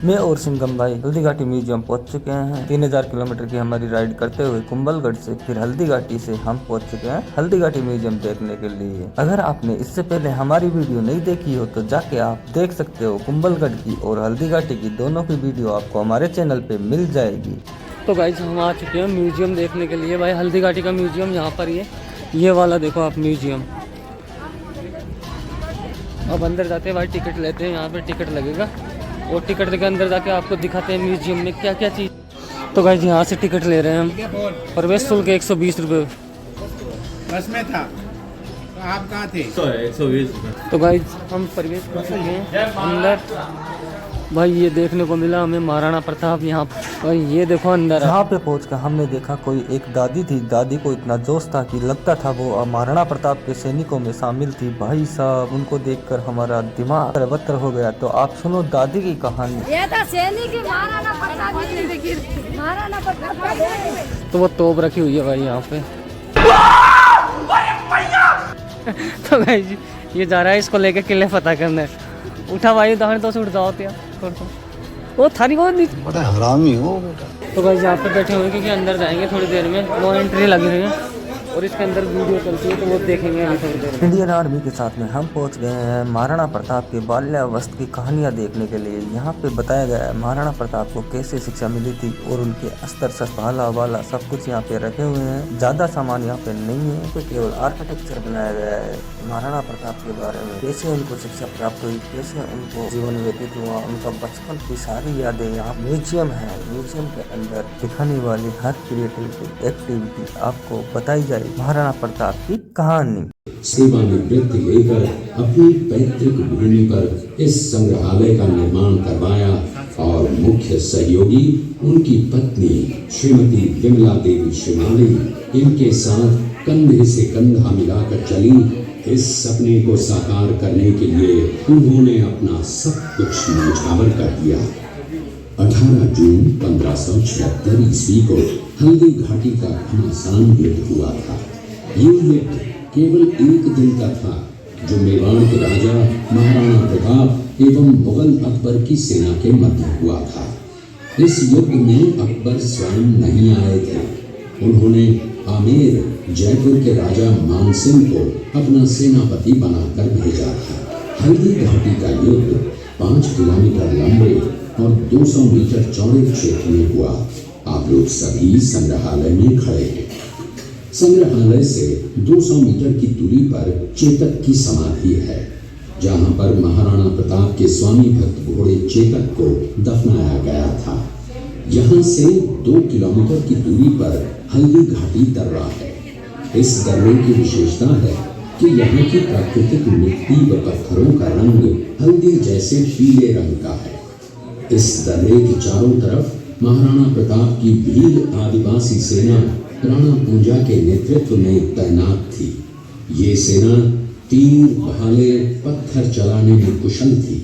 मैं और सिंघम भाई हल्दी घाटी म्यूजियम पहुंच चुके हैं। 3000 किलोमीटर की हमारी राइड करते हुए कुंभलगढ़ से फिर हल्दी घाटी से हम पहुंच चुके हैं हल्दी घाटी म्यूजियम देखने के लिए। अगर आपने इससे पहले हमारी वीडियो नहीं देखी हो तो जाके आप देख सकते हो। कुंभलगढ़ की और हल्दी घाटी की दोनों की वीडियो आपको हमारे चैनल पे मिल जाएगी। तो गाइस हम आ चुके हैं म्यूजियम देखने के लिए भाई, हल्दी घाटी का म्यूजियम। यहाँ पर ये वाला देखो आप म्यूजियम। अब अंदर जाते हैं भाई, टिकट लेते हैं। यहाँ पे टिकट लगेगा और टिकट के अंदर जाके आपको दिखाते हैं म्यूजियम में क्या क्या चीज़। तो गाइस यहाँ से टिकट ले रहे हैं हम। प्रवेश शुल्क 120 रुपये। बस में था तो आप कहाँ थे? 120 रुपये। तो गाइस हम प्रवेश कर चुके हैं अंदर। भाई ये देखने को मिला हमें महाराणा प्रताप। यहाँ भाई ये देखो अंदर। यहाँ पे पहुंचकर हमने देखा कोई एक दादी थी। दादी को इतना जोश था कि लगता था वो महाराणा प्रताप के सैनिकों में शामिल थी। भाई साहब उनको देखकर हमारा दिमाग तरबतर हो गया। तो आप सुनो दादी की कहानी। ये था सैनिक महाराणा प्रताप। तो वो तोप रखी हुई है भाई यहाँ पे। तो भाई ये जा रहा है इसको लेके किले फतह करने। उठा भाई दाहने तो उठ जाओ वो थारी को बड़ा हरामी हो बेटा। तो भाई यहाँ पे बैठे हुए क्योंकि अंदर जाएंगे थोड़ी देर में। नो एंट्री लगी हुई है और इसके अंदर वीडियो चलती है तो वो देखेंगे अभी थोड़ी देर में। इंडियन आर्मी के साथ में हम पहुंच गए हैं महाराणा प्रताप के बाल्यावस्था की कहानियां देखने के लिए। यहाँ पे बताया गया है महाराणा प्रताप को कैसे शिक्षा मिली थी और उनके अस्त्र शस्त्र भाला वाला सब कुछ यहाँ पे रखे हुए हैं। ज्यादा सामान यहाँ पे नहीं है, तो केवल आर्किटेक्चर बनाया गया है महाराणा प्रताप के बारे में। कैसे उनको शिक्षा प्राप्त हुई, कैसे उनको जीवन व्यतीत हुआ, उनका बचपन की सारी यादें यहाँ म्यूजियम है। म्यूजियम के अंदर दिखाने वाली हर क्रिएटिविटी एक्टिविटी आपको बताई जाए महाराणा प्रताप की कहानी। सेवानिवृत्ति लेकर अपनी पैतृक भूमि पर इस संग्रहालय का निर्माण करवाया और मुख्य सहयोगी उनकी पत्नी श्रीमती विमला देवी श्रीमाली इनके साथ कंधे से कंधा मिलाकर चली। इस सपने को साकार करने के लिए उन्होंने अपना सब कुछ न्यौछावर कर दिया। 18 जून 1576 ईस्वी को हल्दी घाटी का घमासान युद्ध हुआ था। ये युद्ध केवल एक दिन का था, जो मेवाड़ के राजा महाराणा प्रताप एवं मुगल अकबर की सेना के मध्य हुआ था। इस युद्ध में अकबर स्वयं नहीं आए थे। उन्होंने आमेर जयपुर के राजा मानसिंह को अपना सेनापति बनाकर भेजा था। हल्दी घाटी का युद्ध 5 किलोमीटर लंबे और 200 मीटर चौड़े क्षेत्र में हुआ। आप लोग सभी संग्रहालय में खड़े हैं। संग्रहालय से 200 मीटर की दूरी पर चेतक की समाधि है, जहां पर महाराणा प्रताप के स्वामी भक्त घोड़े चेतक को दफनाया गया था। यहां से 2 किलोमीटर की दूरी पर हल्दी घाटी दर्रा है। इस दर्रे की विशेषता है कि यहाँ की प्राकृतिक मिट्टी व पत्थरों का रंग हल्दी जैसे पीले रंग का है। इस दर्रे के चारों तरफ महाराणा प्रताप की भील आदिवासी सेना राणा पूंजा के नेतृत्व में तैनात थी। ये सेना तीर, भाले, पत्थर चलाने में कुशल थी।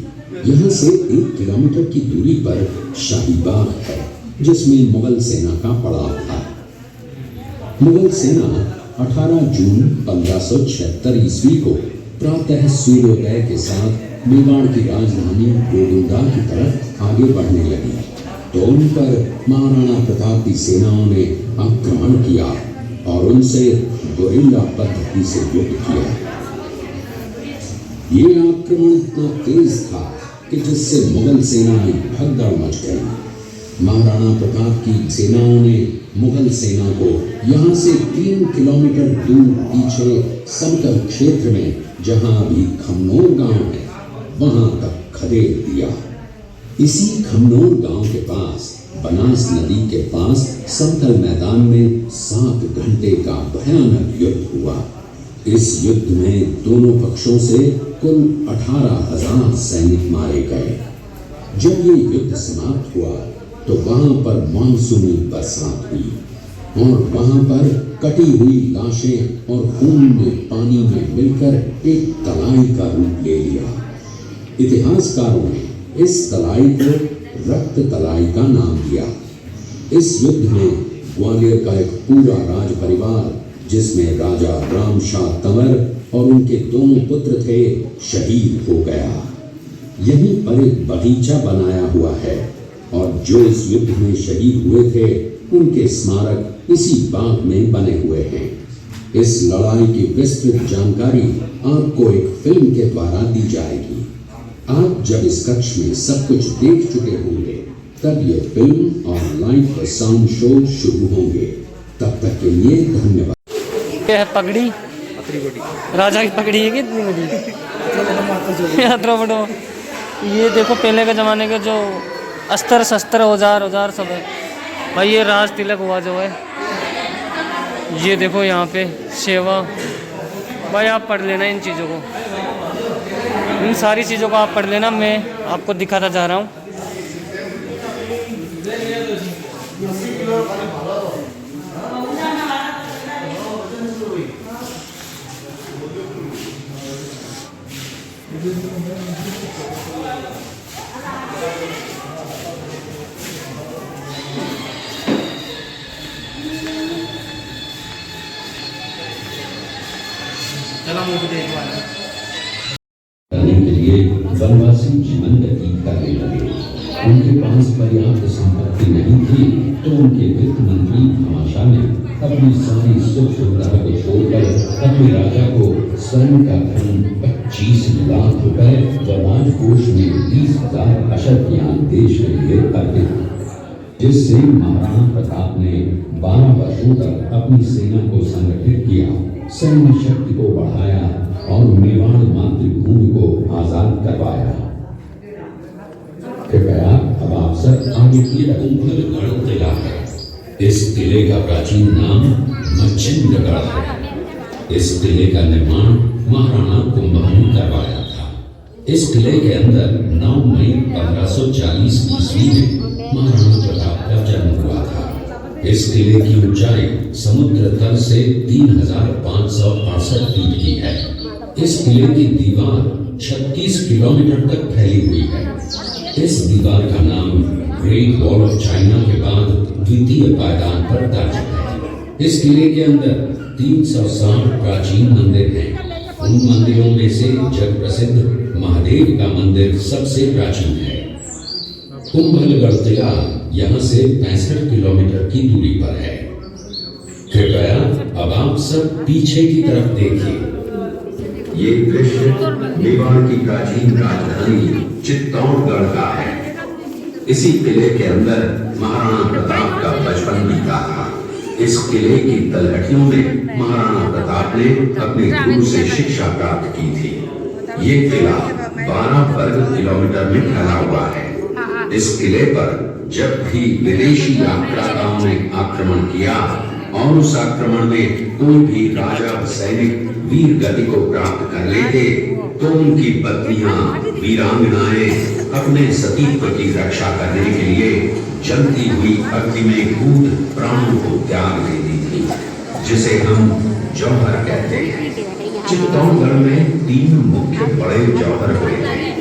यहाँ से 1 किलोमीटर की दूरी पर शाही बाग है, जिसमें मुगल सेना का पड़ाव था। मुगल सेना 18 जून 1576 ईस्वी को प्रातः सूर्योदय के साथ मेवाड़ की राजधानी गोविंदा की तरफ आगे बढ़ने लगी, तो उन पर महाराणा प्रताप की सेनाओं ने आक्रमण किया और उनसे गोरिल्ला पद्धति से युद्ध किया। ये आक्रमण इतना तेज था कि जिससे मुगल सेना में भगदड़ मच गई। महाराणा प्रताप की सेनाओं ने मुगल सेना को यहाँ से 3 किलोमीटर दूर पीछे समतल क्षेत्र में, जहाँ अभी खमनोर गांव है, वहां तक खदेड़ दिया। इसी खमनोर गांव के पास बनास नदी के पास समतल मैदान में 7 घंटे का भयानक युद्ध हुआ। इस युद्ध में दोनों पक्षों से कुल 18,000 सैनिक मारे गए। जब ये युद्ध समाप्त हुआ तो वहां पर मानसूनी बरसात हुई और वहां पर कटी हुई लाशें और खून में पानी में मिलकर एक तलाई का रूप ले लिया। इतिहासकारों ने इस तलाई को रक्त तलाई का नाम दिया। इस युद्ध में ग्वालियर का एक पूरा राज परिवार, जिसमें राजा राम शाह तंवर और उनके दोनों पुत्र थे, शहीद हो गया। यहीं पर एक बगीचा बनाया हुआ है और जो इस युद्ध में शहीद हुए थे उनके स्मारक इसी बाग में बने हुए हैं। इस लड़ाई की विस्तृत जानकारी आपको एक फिल्म के द्वारा दी जाएगी। आप जब इस कक्ष में सब कुछ देख चुके होंगे तब ये फिल्म और लाइव साउंड शो शुरू होंगे। तब तक के लिए धन्यवाद। ये है पगड़ी, राजा की पगड़ी है कितनी बड़ी यात्रा बड़ो। ये देखो पहले के ज़माने के जो अस्त्र शस्त्र औजार सब है भाई। ये राज तिलक हुआ जो है, ये देखो यहाँ पे सेवा भाई। आप पढ़ लेना इन चीज़ों को, इन सारी चीज़ों को आप पढ़ लेना। मैं आपको दिखाता जा रहा हूँ। करने के लिए वनवासी जीवन व्यतीत करने लगे। उनके पास पर्याप्त संपत्ति नहीं थी तो उनके वित्त मंत्री भामाशाह ने अपनी सारी सुख सुविधा को छोड़कर अपने राजा को स्वर्ण का धन 25 लाख रुपए व राजकोष में 20,000 अशद ज्ञान देश के लिए अर्पित, जिससे महाराणा प्रताप ने 12 वर्षों तक अपनी सेना को संगठित किया, सैन्य शक्ति को बढ़ाया और मेवाड़ मातृभूमि को आजाद करवाया। कृपया अब आप सब आगे की कुंभलगढ़ किला है। इस किले का प्राचीन नाम मच्छिंद्रगढ़ है। इस किले का निर्माण महाराणा कुंभा ने करवाया था। इस किले के अंदर 9 मई 1540 ईस्वी में महाराणा प्रताप का जन्म हुआ था। इस किले की ऊंचाई समुद्र तल से 3568 फीट की है। इस किले की दीवार 36 किलोमीटर तक फैली हुई है। इस दीवार का नाम ग्रेट वॉल ऑफ चाइना के बाद द्वितीय पायदान पर दर्ज है। इस किले के अंदर 360 प्राचीन मंदिर हैं। उन मंदिरों में से जग प्रसिद्ध महादेव का मंदिर सबसे प्राचीन है। कुंभलगढ़ किला यहाँ से 65 किलोमीटर की दूरी पर है। कृपया अब आप सब पीछे की तरफ देखिए। ये दृश्य मेवाड़ की प्राचीन राजधानी चित्तौड़गढ़ का है। इसी किले के अंदर महाराणा प्रताप का बचपन बीता था। इस किले की तलहटियों में महाराणा प्रताप ने अपने गुरु से शिक्षा प्राप्त की थी। ये किला 12 वर्ग किलोमीटर में फैला हुआ है। इस किले पर जब भी विदेशी आक्रांताओं ने आक्रमण किया और उस आक्रमण में कोई भी राजा सैनिक वीर गति को प्राप्त कर लेते तो उनकी पत्नियां वीरांगनाएं अपने सतीत्व की रक्षा करने के लिए जलती हुई अग्नि में कूद प्राणों को त्याग देती थी, जिसे हम जौहर कहते हैं। चित्तौड़गढ़ में 3 मुख्य बड़े जौहर हुए थे।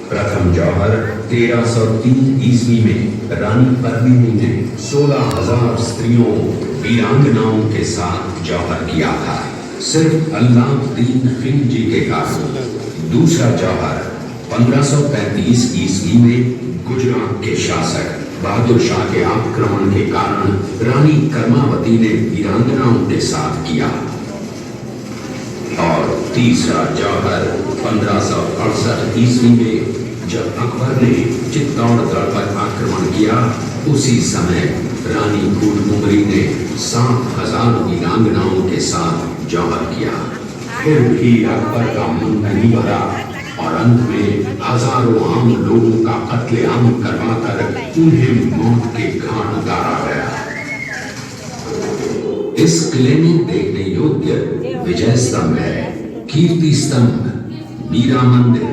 प्रथम जौहर 1303 ईस्वी में रानी पद्मिनी ने 16,000 स्त्रियों वीरांगनाओं के साथ जौहर किया था, सिर्फ अल्लाउद्दीन खिलजी के कारण। दूसरा जौहर 1535 ईस्वी में गुजरात के शासक बहादुर शाह के आक्रमण के कारण रानी कर्मावती ने वीरांगनाओं के साथ किया। और तीसरा जौहर 1568 ईस्वी में जब अकबर ने चित्तौड़गढ़ पर आक्रमण किया, उसी समय रानी फूलकुमारी ने 7,000 वीरांगनाओं के साथ जौहर किया। फिर भी अकबर का मन नहीं भरा और अंत में हजारों आम लोगों का कत्लेआम करवाकर उन्हें मौत के घाट उतारा गया। इस किले में देखने योग्य विजय स्तंभ है, कीर्ति स्तंभ, मीरा मंदिर,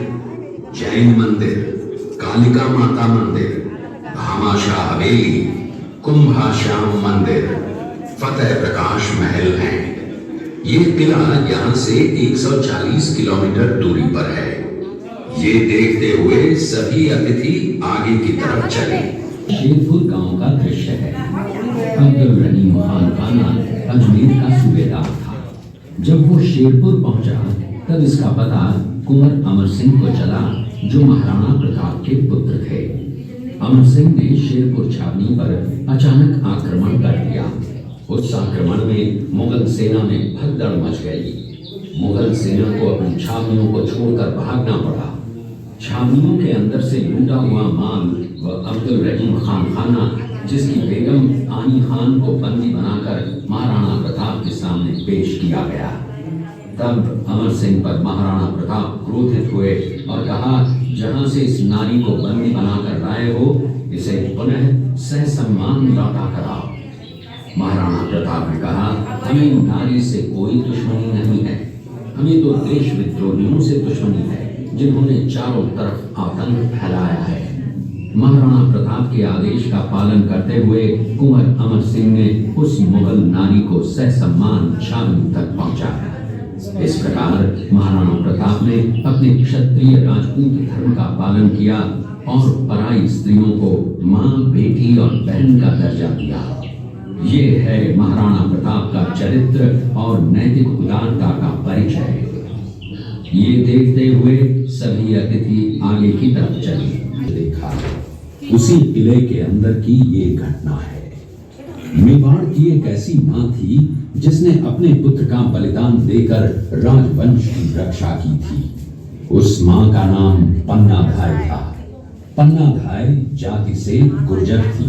जैन मंदिर, कालिका माता मंदिर, भामाशाह हवेली, कुंभाश्याम मंदिर, फतेह प्रकाश महल है। ये किला यहाँ से 140 किलोमीटर दूरी पर है। ये देखते हुए सभी अतिथि आगे की तरफ चले। शेरपुर गांव का दृश्य है। अब्दुल रहीम खान खाना अजमेर का सूबेदार था। जब वो शेरपुर पहुंचा तब इसका पता कुंवर अमर सिंह को चला जो महाराणा प्रताप के पुत्र थे। अमर सिंह ने शेरपुर छावनी पर अचानक आक्रमण कर दिया। उस आक्रमण में मुगल सेना में भगदड़ मच गई। मुगल सेना को अपनी छावनियों को छोड़कर भागना पड़ा। छावनियों के अंदर से लूटा हुआ माल व अब्दुल रहीम खान खाना, जिसकी बेगम आनी खान को बंदी बनाकर महाराणा प्रताप के सामने पेश किया गया। तब अमर सिंह पर महाराणा प्रताप क्रोधित हुए और कहा, जहां से इस नारी को बंदी बनाकर लाए हो, इसे पुनः सहसम्मान लौटा कर आओ। महाराणा प्रताप ने कहा, हमें नारी से कोई दुश्मनी नहीं है, हमें तो देश विद्रोहियों से दुश्मनी है, जिन्होंने चारों तरफ आतंक फैलाया है। महाराणा प्रताप के आदेश का पालन करते हुए कुंवर अमर सिंह ने उस मुगल नारी को सहसम्मान छावनी तक पहुंचाया। इस प्रकार महाराणा प्रताप ने अपने क्षत्रिय राजपूत धर्म का पालन किया और पराई स्त्रियों को मां, बेटी और बहन का दर्जा दिया। ये है महाराणा प्रताप का चरित्र और नैतिक उदारता का परिचय। ये देखते हुए सभी अतिथि आगे की तरफ चले। देखा उसी किले के अंदर की ये घटना है। मेवाड़ की एक ऐसी मां थी जिसने अपने पुत्र का बलिदान देकर राजवंश की रक्षा की थी। उस मां का नाम पन्नाधाय था। पन्नाधाय जाति से गुर्जर थी।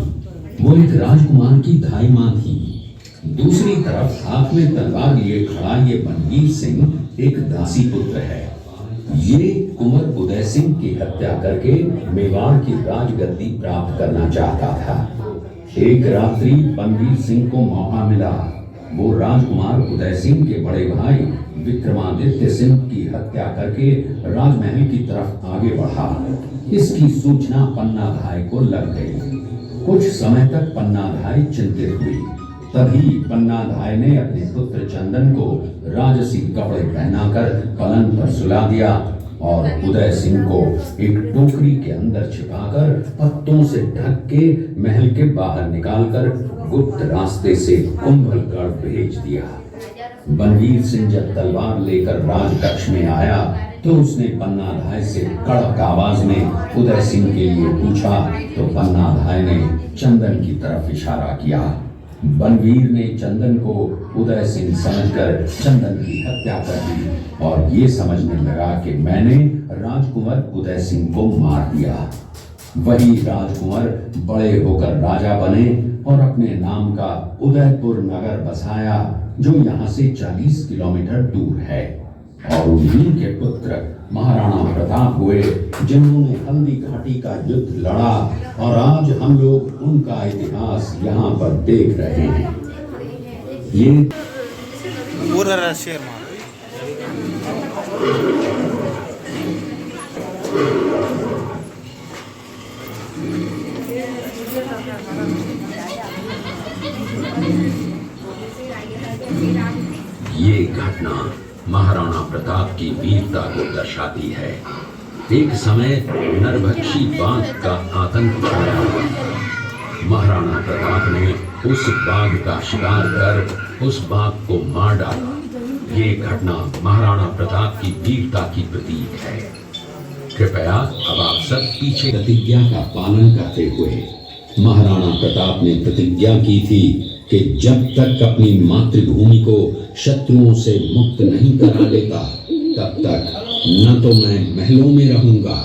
वो एक राजकुमार की धाई मां थी। दूसरी तरफ हाथ में तलवार लिए खड़ा ये बनवीर सिंह एक दासी पुत्र है। ये कुंवर उदय सिंह की हत्या करके मेवाड़ की राजगद्दी प्राप्त करना चाहता था। एक रात्रि बनवीर सिंह को मौका मिला। वो राजकुमार उदय सिंह के बड़े भाई विक्रमादित्य सिंह की हत्या करके राजमहल की तरफ आगे बढ़ा। इसकी सूचना पन्नाधाय को लग गई। कुछ समय तक पन्नाधाय चिंतित हुई। तभी पन्नाधाय ने अपने पुत्र चंदन को राजसी कपड़े पहनाकर पलंग पर सुला दिया और उदय सिंह को एक टोकरी के अंदर छिपाकर पत्तों से ढक के महल के बाहर निकालकर गुप्त रास्ते से कुंभलगढ़ भेज दिया। बनवीर सिंह जब तलवार लेकर राजकक्ष में आया तो उसने पन्नाधाय से कड़क आवाज में उदय सिंह के लिए पूछा, तो पन्नाधाय ने चंदन की तरफ इशारा किया। बनवीर ने चंदन को उदय सिंह समझकर चंदन की हत्या कर दी और ये समझने लगा कि मैंने राजकुंवर उदय सिंह को मार दिया। वही राजकुंवर बड़े होकर राजा बने और अपने नाम का उदयपुर नगर बसाया, जो यहाँ से 40 किलोमीटर दूर है। और उन्हीं के पुत्र महाराणा प्रताप हुए, जिन्होंने हल्दी घाटी का युद्ध लड़ा और आज हम लोग उनका इतिहास यहाँ पर देख रहे हैं। ये पूरा शेर ये घटना महाराणा प्रताप की वीरता को दर्शाती है। एक समय नरभक्षी बाघ का आतंक छाया हुआ। महाराणा प्रताप ने उस बाघ का शिकार कर उस बाघ को मार डाला। ये घटना महाराणा प्रताप की वीरता की प्रतीक है। कृपया अब आप सब पीछे प्रतिज्ञा का पालन करते हुए, महाराणा प्रताप ने प्रतिज्ञा की थी कि जब तक अपनी मातृभूमि को शत्रुओं से मुक्त नहीं करा लेता, तब तक न तो मैं महलों में रहूंगा,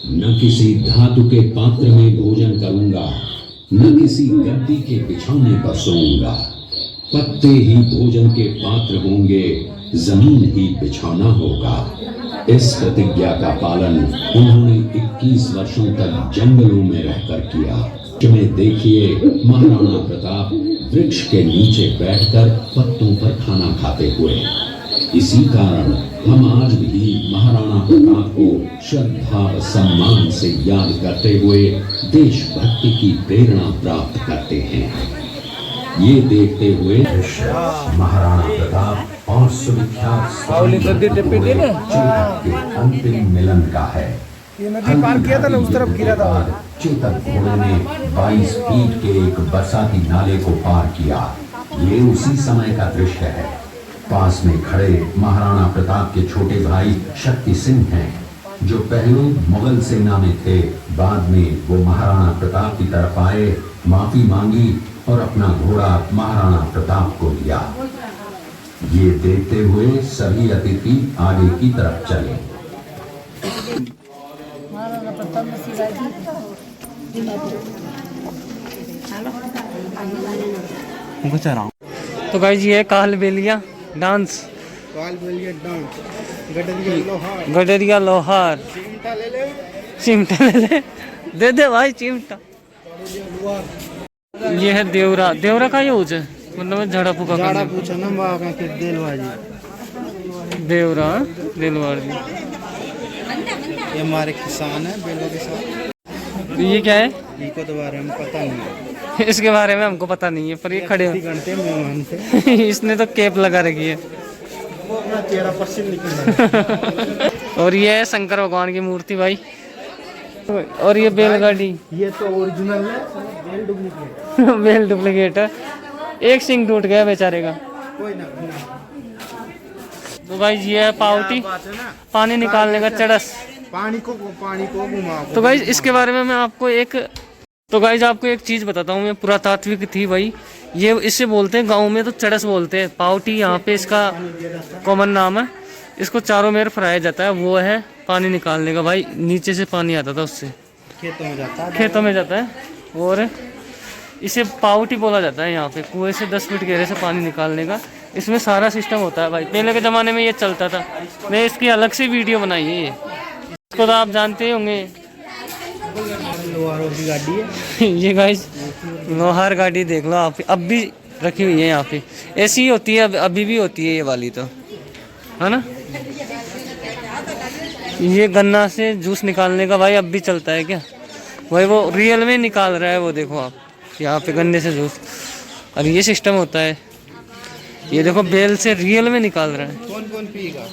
न किसी धातु के पात्र में भोजन करूंगा, न किसी गद्दी के बिछौने पर सोऊंगा। पत्ते ही भोजन के पात्र होंगे, जमीन ही बिछौना होगा। इस प्रतिज्ञा का पालन उन्होंने 21 वर्षों तक जंगलों में रहकर किया। में देखिए महाराणा प्रताप वृक्ष के नीचे बैठकर पत्तों पर खाना खाते हुए। इसी कारण हम आज भी महाराणा प्रताप को श्रद्धा व सम्मान से याद करते हुए देशभक्ति की प्रेरणा प्राप्त करते हैं। ये देखते हुए महाराणा प्रताप और सुविख्यात अंतिम मिलन का है। ये नदी पार किया था ना, उस तरफ गिरा था। चेतक घोड़े ने 22 फीट के एक बरसाती नाले को पार किया। ये उसी समय का दृश्य है। पास में खड़े महाराणा प्रताप के छोटे भाई शक्ति सिंह हैं। जो पहले मुगल सेना में थे, बाद में वो महाराणा प्रताप की तरफ आए, माफी मांगी और अपना घोड़ा महाराणा प्रताप को दिया। ये देखते हुए सभी अतिथि आगे की तरफ चले। तो गाइस ये कालबेलिया डांस, गडरिया लोहार, चिमटा ले ले, दे दे भाई चिमटा। ये है देवरा, देवरा का यूज है मतलब झाड़ा फूका झाड़ा पूछा ना वहाँ के देलवाजी, देवरा दिलवार जी। ये हमारे किसान है बेलों के साथ। तो ये क्या है? इनको तो बारे में पता नहीं है, इसके बारे में हमको पता नहीं है, पर ये खड़े घंटे मेहमान थे। इसने तो कैप लगा रखी है। वो अपना चेहरा पश्चिम निकल। और ये है शंकर भगवान की मूर्ति भाई। और ये बैलगाड़ी, ये तो ओरिजिनल है, बेल डुप्लीकेट। बेल डुप्लीकेट है, एक सिंग टूट गया बेचारे का। कोई ना। तो भाई ये है पावटी, पानी निकालने का चड़स। पानी को घुमा। तो गाइज इसके बारे में मैं आपको एक चीज़ बताता हूँ। मैं पुरातात्विक थी भाई, ये इससे बोलते हैं गांव में तो चड़स बोलते हैं, पावटी यहाँ पे इसका कॉमन नाम है। इसको चारों मेर फराया जाता है, वो है पानी निकालने का भाई। नीचे से पानी आता था उससे खेतों में जाता है और इसे पावटी बोला जाता है। यहाँ पे कुएं से 10 फीट गहरे से पानी निकालने का इसमें सारा सिस्टम होता है भाई। पहले के ज़माने में ये चलता था, मैं इसकी अलग से वीडियो बनाई है। इसको तो आप जानते ही होंगे, लोहारों की गाड़ी है। ये गाइस लोहार गाड़ी देख लो आप, अब भी रखी हुई है यहाँ पे। ऐसी ही होती है, अभी भी होती है ये वाली, तो है ना। ये गन्ना से जूस निकालने का भाई अब भी चलता है क्या भाई? वो रियल में निकाल रहा है, वो देखो आप यहाँ पे गन्ने से जूस। और ये सिस्टम होता है, ये देखो बेल से रियल में निकाल रहा है। कौन पिएगा?